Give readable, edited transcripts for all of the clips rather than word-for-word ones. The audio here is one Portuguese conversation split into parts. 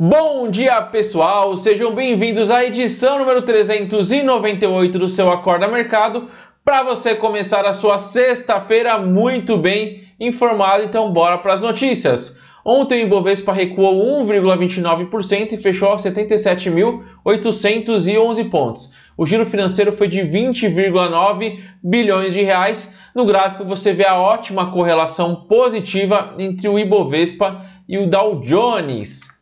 Bom dia, pessoal! Sejam bem-vindos à edição número 398 do seu Acorda Mercado, para você começar a sua sexta-feira muito bem informado. Então, bora para as notícias. Ontem o Ibovespa recuou 1,29% e fechou aos 77.811 pontos. O giro financeiro foi de 20,9 bilhões de reais. No gráfico você vê a ótima correlação positiva entre o Ibovespa e o Dow Jones.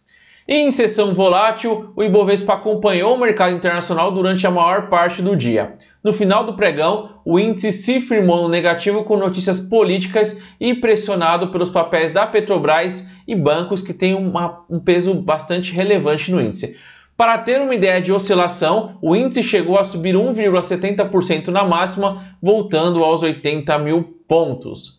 Em sessão volátil, o Ibovespa acompanhou o mercado internacional durante a maior parte do dia. No final do pregão, o índice se firmou no negativo com notícias políticas e pressionado pelos papéis da Petrobras e bancos que têm um peso bastante relevante no índice. Para ter uma ideia de oscilação, o índice chegou a subir 1,70% na máxima, voltando aos 80 mil pontos.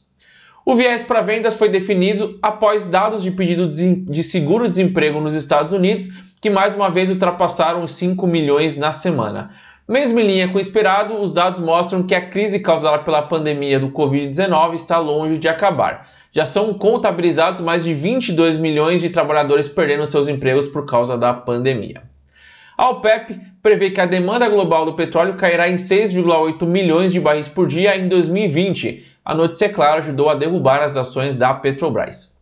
O viés para vendas foi definido após dados de pedido de seguro-desemprego nos Estados Unidos, que mais uma vez ultrapassaram os 5 milhões na semana. Mesmo em linha com o esperado, os dados mostram que a crise causada pela pandemia do Covid-19 está longe de acabar. Já são contabilizados mais de 22 milhões de trabalhadores perdendo seus empregos por causa da pandemia. A OPEP prevê que a demanda global do petróleo cairá em 6,8 milhões de barris por dia em 2020. A notícia, é claro, ajudou a derrubar as ações da Petrobras.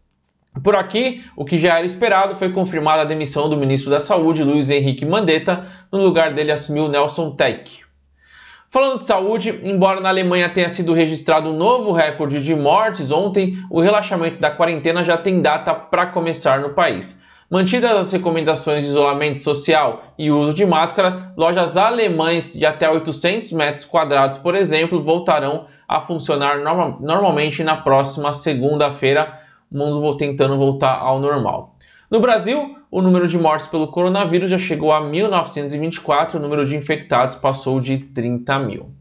Por aqui, o que já era esperado foi confirmada a demissão do ministro da Saúde, Luiz Henrique Mandetta. No lugar dele assumiu Nelson Teich. Falando de saúde, embora na Alemanha tenha sido registrado um novo recorde de mortes, ontem o relaxamento da quarentena já tem data para começar no país. Mantidas as recomendações de isolamento social e uso de máscara, lojas alemãs de até 800 metros quadrados, por exemplo, voltarão a funcionar normalmente na próxima segunda-feira, o mundo tentando voltar ao normal. No Brasil, o número de mortes pelo coronavírus já chegou a 1.924, o número de infectados passou de 30 mil.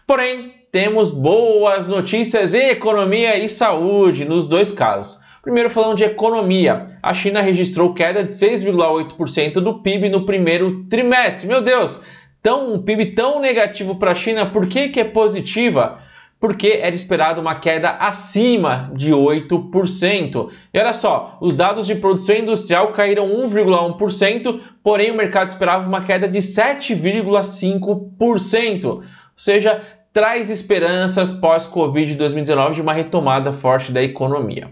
Porém, temos boas notícias em economia e saúde nos dois casos. Primeiro, falando de economia, a China registrou queda de 6,8% do PIB no primeiro trimestre. Meu Deus, um PIB tão negativo para a China, por que é positiva? Porque era esperado uma queda acima de 8%. E olha só, os dados de produção industrial caíram 1,1%, porém o mercado esperava uma queda de 7,5%. Ou seja, traz esperanças pós-Covid 2019 de uma retomada forte da economia.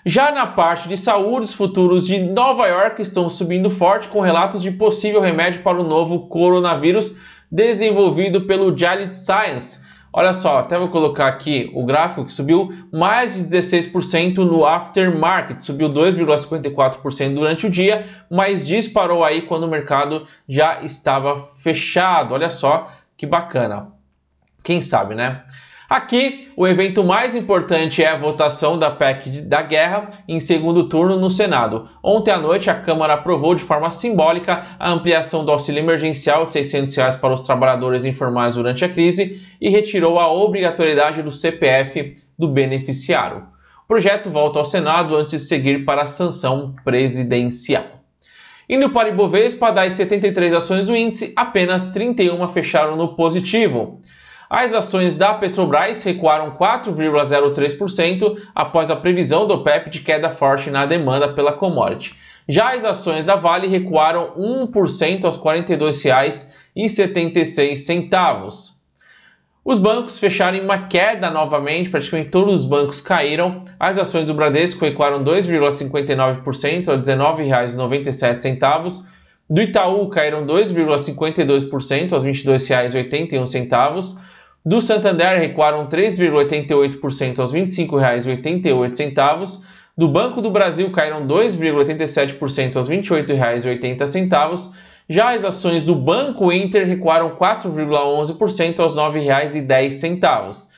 Já na parte de saúde, os futuros de Nova York estão subindo forte com relatos de possível remédio para o novo coronavírus desenvolvido pelo Gilead Sciences. Olha só, até vou colocar aqui o gráfico que subiu mais de 16% no aftermarket, subiu 2,54% durante o dia, mas disparou aí quando o mercado já estava fechado. Olha só que bacana. Quem sabe, né? Aqui, o evento mais importante é a votação da PEC da guerra em segundo turno no Senado. Ontem à noite, a Câmara aprovou de forma simbólica a ampliação do auxílio emergencial de R$ 600 para os trabalhadores informais durante a crise e retirou a obrigatoriedade do CPF do beneficiário. O projeto volta ao Senado antes de seguir para a sanção presidencial. Indo para o Ibovespa, das 73 ações do índice, apenas 31 fecharam no positivo. As ações da Petrobras recuaram 4,03% após a previsão do OPEP de queda forte na demanda pela commodity. Já as ações da Vale recuaram 1% aos R$ 42,76. Os bancos fecharam em uma queda novamente, praticamente todos os bancos caíram. As ações do Bradesco recuaram 2,59% a R$ 19,97. Do Itaú caíram 2,52% aos R$ 22,81. Do Santander recuaram 3,88% aos R$ 25,88. Do Banco do Brasil caíram 2,87% aos R$ 28,80. Já as ações do Banco Inter recuaram 4,11% aos R$ 9,10.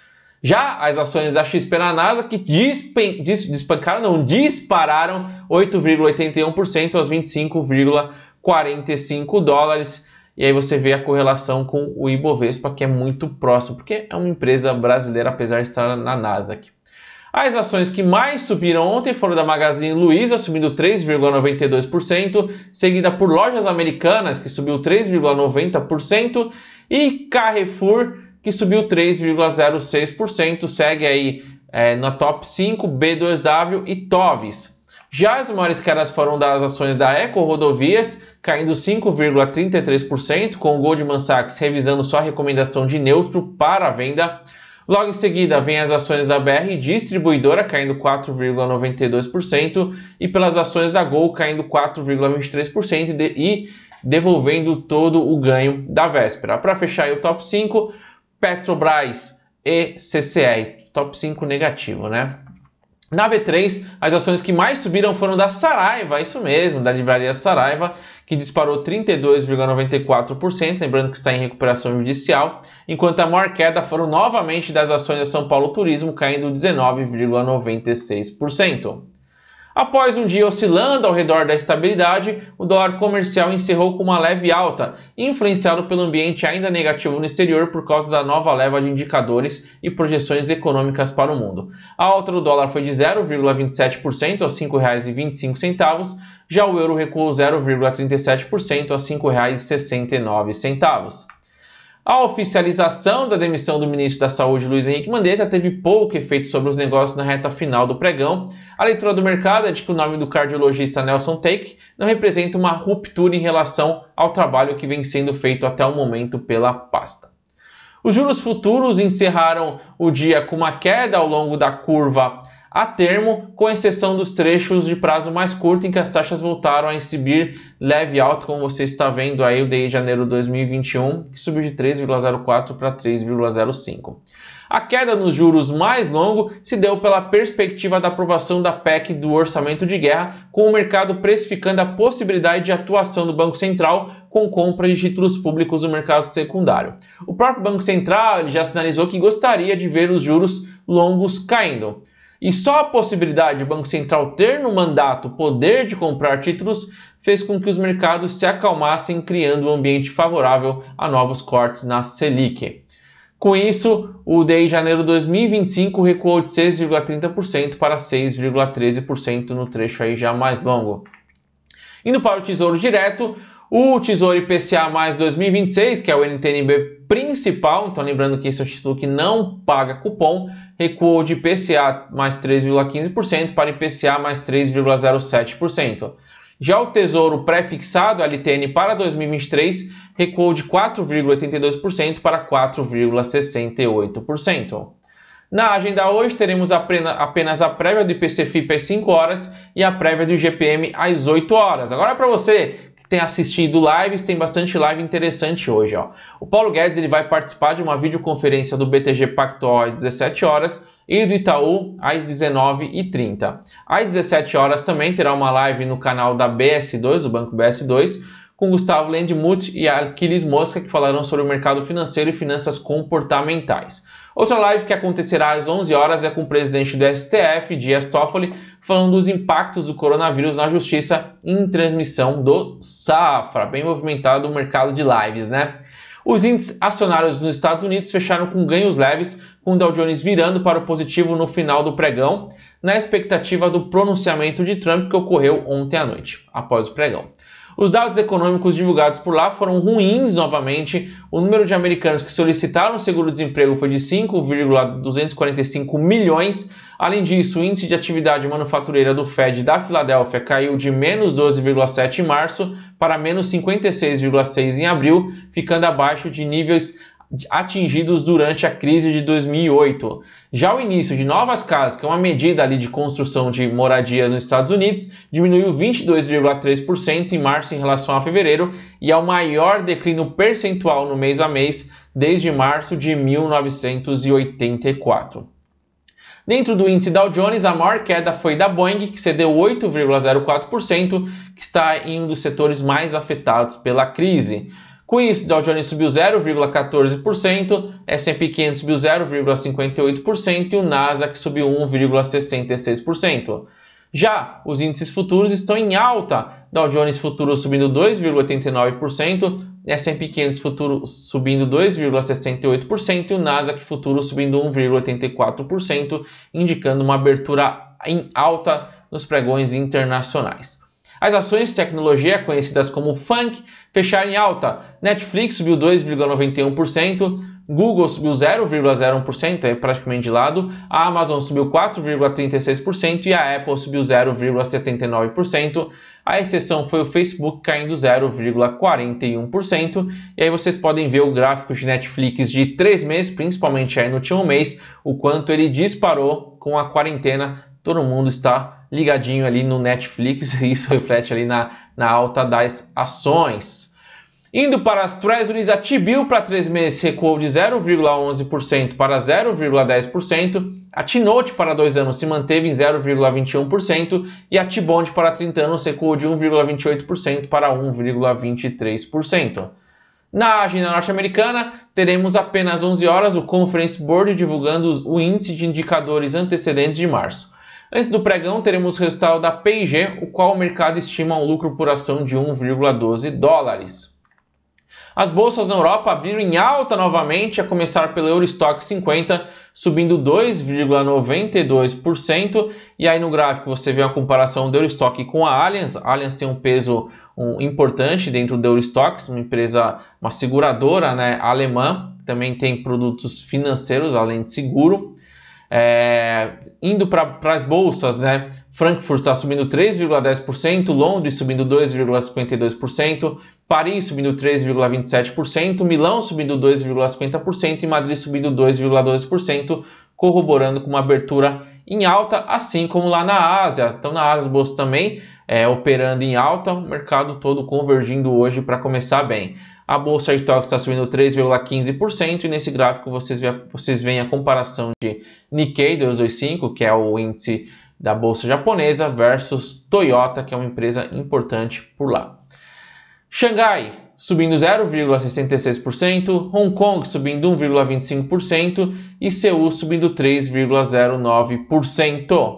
Já as ações da XP na NASA, que dispararam 8,81% aos 25,45 dólares. E aí você vê a correlação com o Ibovespa, que é muito próximo, porque é uma empresa brasileira, apesar de estar na Nasdaq. As ações que mais subiram ontem foram da Magazine Luiza, subindo 3,92%, seguida por Lojas Americanas, que subiu 3,90%, e Carrefour, que subiu 3,06%, segue aí na top 5, B2W e Tovis. Já as maiores quedas foram das ações da Eco Rodovias, caindo 5,33%, com o Goldman Sachs revisando sua recomendação de neutro para a venda. Logo em seguida, vem as ações da BR Distribuidora, caindo 4,92%, e pelas ações da Gol, caindo 4,23% e devolvendo todo o ganho da véspera. Para fechar aí o top 5, Petrobras e CCR, top 5 negativo, né? Na B3, as ações que mais subiram foram da Saraiva, isso mesmo, da livraria Saraiva, que disparou 32,94%, lembrando que está em recuperação judicial, enquanto a maior queda foram novamente das ações da São Paulo Turismo, caindo 19,96%. Após um dia oscilando ao redor da estabilidade, o dólar comercial encerrou com uma leve alta, influenciado pelo ambiente ainda negativo no exterior por causa da nova leva de indicadores e projeções econômicas para o mundo. A alta do dólar foi de 0,27% aos R$ 5,25, já o euro recuou 0,37% aos R$ 5,69. A oficialização da demissão do ministro da Saúde, Luiz Henrique Mandetta, teve pouco efeito sobre os negócios na reta final do pregão. A leitura do mercado é de que o nome do cardiologista Nelson Teich não representa uma ruptura em relação ao trabalho que vem sendo feito até o momento pela pasta. Os juros futuros encerraram o dia com uma queda ao longo da curva a termo, com exceção dos trechos de prazo mais curto em que as taxas voltaram a exibir leve alta, como você está vendo aí o DI de janeiro de 2021, que subiu de 3,04 para 3,05. A queda nos juros mais longo se deu pela perspectiva da aprovação da PEC do orçamento de guerra, com o mercado precificando a possibilidade de atuação do Banco Central com compra de títulos públicos no mercado secundário. O próprio Banco Central já sinalizou que gostaria de ver os juros longos caindo. E só a possibilidade do Banco Central ter no mandato o poder de comprar títulos fez com que os mercados se acalmassem, criando um ambiente favorável a novos cortes na Selic. Com isso, o DI de janeiro de 2025 recuou de 6,30% para 6,13% no trecho aí já mais longo. Indo para o Tesouro Direto, o Tesouro IPCA mais 2026, que é o NTN-B principal, então lembrando que esse é o título que não paga cupom, recuou de IPCA mais 3,15% para IPCA mais 3,07%. Já o Tesouro pré-fixado, LTN, para 2023, recuou de 4,82% para 4,68%. Na agenda hoje teremos apenas a prévia do IPC-FIP às 5 horas e a prévia do IGPM às 8 horas. Agora para você que tem assistido lives, tem bastante live interessante hoje. Ó. O Paulo Guedes ele vai participar de uma videoconferência do BTG Pactual às 17 horas e do Itaú às 19h30. Às 17 horas também terá uma live no canal da BS2, do Banco BS2, com Gustavo Lendmuth e Aquiles Mosca, que falarão sobre o mercado financeiro e finanças comportamentais. Outra live que acontecerá às 11 horas é com o presidente do STF, Dias Toffoli, falando dos impactos do coronavírus na justiça em transmissão do Safra. Bem movimentado o mercado de lives, né? Os índices acionários nos Estados Unidos fecharam com ganhos leves, com o Dow Jones virando para o positivo no final do pregão, na expectativa do pronunciamento de Trump que ocorreu ontem à noite, após o pregão. Os dados econômicos divulgados por lá foram ruins novamente. O número de americanos que solicitaram seguro-desemprego foi de 5,245 milhões. Além disso, o índice de atividade manufatureira do Fed da Filadélfia caiu de menos 12,7 em março para menos 56,6 em abril, ficando abaixo de níveis atingidos durante a crise de 2008. Já o início de novas casas, que é uma medida ali de construção de moradias nos Estados Unidos, diminuiu 22,3% em março em relação a fevereiro e é o maior declínio percentual no mês a mês desde março de 1984. Dentro do índice Dow Jones, a maior queda foi da Boeing, que cedeu 8,04%, que está em um dos setores mais afetados pela crise. Com isso, o Dow Jones subiu 0,14%, S&P 500 subiu 0,58% e o Nasdaq subiu 1,66%. Já os índices futuros estão em alta, Dow Jones futuro subindo 2,89%, S&P 500 futuro subindo 2,68% e o Nasdaq futuro subindo 1,84%, indicando uma abertura em alta nos pregões internacionais. As ações de tecnologia, conhecidas como FANG, fecharam em alta. Netflix subiu 2,91%, Google subiu 0,01%, é praticamente de lado, a Amazon subiu 4,36% e a Apple subiu 0,79%. A exceção foi o Facebook caindo 0,41%. E aí vocês podem ver o gráfico de Netflix de 3 meses, principalmente aí no último mês, o quanto ele disparou com a quarentena. Todo mundo está ligadinho ali no Netflix e isso reflete ali na alta das ações. Indo para as Treasuries, a T-Bill para 3 meses recuou de 0,11% para 0,10%, a T-Note para 2 anos se manteve em 0,21% e a T-Bond para 30 anos recuou de 1,28% para 1,23%. Na agenda norte-americana, teremos apenas 11 horas o Conference Board divulgando o índice de indicadores antecedentes de março. Antes do pregão, teremos o resultado da P&G, o qual o mercado estima um lucro por ação de 1,12 dólares. As bolsas na Europa abriram em alta novamente, a começar pelo Eurostoxx 50, subindo 2,92%. E aí no gráfico você vê a comparação do Eurostoxx com a Allianz. A Allianz tem um peso importante dentro do Eurostoxx, uma empresa, uma seguradora, né, alemã, também tem produtos financeiros além de seguro. Indo para as bolsas, né? Frankfurt está subindo 3,10%, Londres subindo 2,52%, Paris subindo 3,27%, Milão subindo 2,50% e Madrid subindo 2,12%, corroborando com uma abertura em alta, assim como lá na Ásia. Então na Ásia as bolsas também operando em alta, o mercado todo convergindo hoje para começar bem. A bolsa de Tóquio está subindo 3,15% e nesse gráfico vocês veem a comparação de Nikkei 225, que é o índice da bolsa japonesa, versus Toyota, que é uma empresa importante por lá. Xangai subindo 0,66%, Hong Kong subindo 1,25% e Seul subindo 3,09%.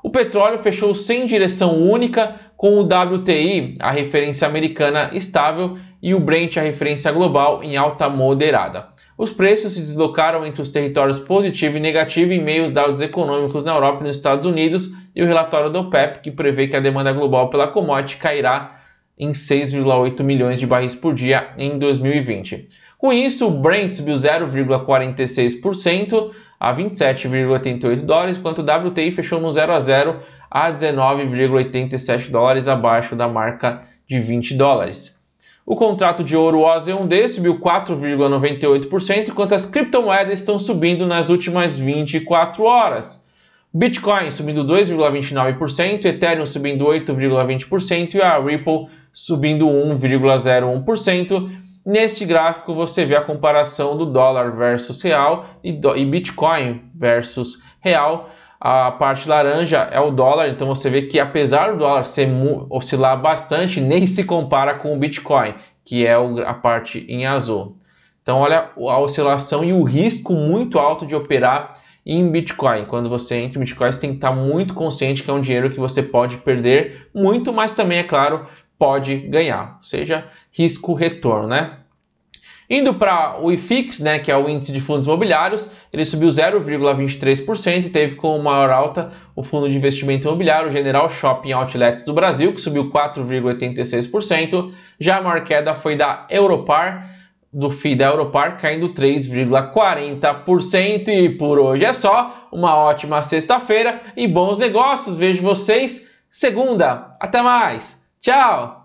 O petróleo fechou sem direção única, com o WTI, a referência americana, estável, e o Brent, a referência global, em alta moderada. Os preços se deslocaram entre os territórios positivo e negativo em meio aos dados econômicos na Europa e nos Estados Unidos e o relatório do OPEP, que prevê que a demanda global pela commodity cairá em 6,8 milhões de barris por dia em 2020. Com isso, o Brent subiu 0,46% a 27,88 dólares, enquanto o WTI fechou no 0 a 0 a 19,87 dólares, abaixo da marca de 20 dólares. O contrato de ouro OZ1D subiu 4,98%, enquanto as criptomoedas estão subindo nas últimas 24 horas. Bitcoin subindo 2,29%, Ethereum subindo 8,20% e a Ripple subindo 1,01%. Neste gráfico você vê a comparação do dólar versus real e Bitcoin versus real. A parte laranja é o dólar, então você vê que apesar do dólar oscilar bastante, nem se compara com o Bitcoin, que é a parte em azul. Então olha a oscilação e o risco muito alto de operar em Bitcoin. Quando você entra em Bitcoin, você tem que estar muito consciente que é um dinheiro que você pode perder muito, mas também, é claro, pode ganhar. Ou seja, risco-retorno, né? Indo para o IFIX, né, que é o índice de fundos imobiliários, ele subiu 0,23% e teve como maior alta o fundo de investimento imobiliário, o General Shopping Outlets do Brasil, que subiu 4,86%. Já a maior queda foi da Europar, do FII da Europar, caindo 3,40%. E por hoje é só. Uma ótima sexta-feira e bons negócios. Vejo vocês segunda. Até mais. Tchau!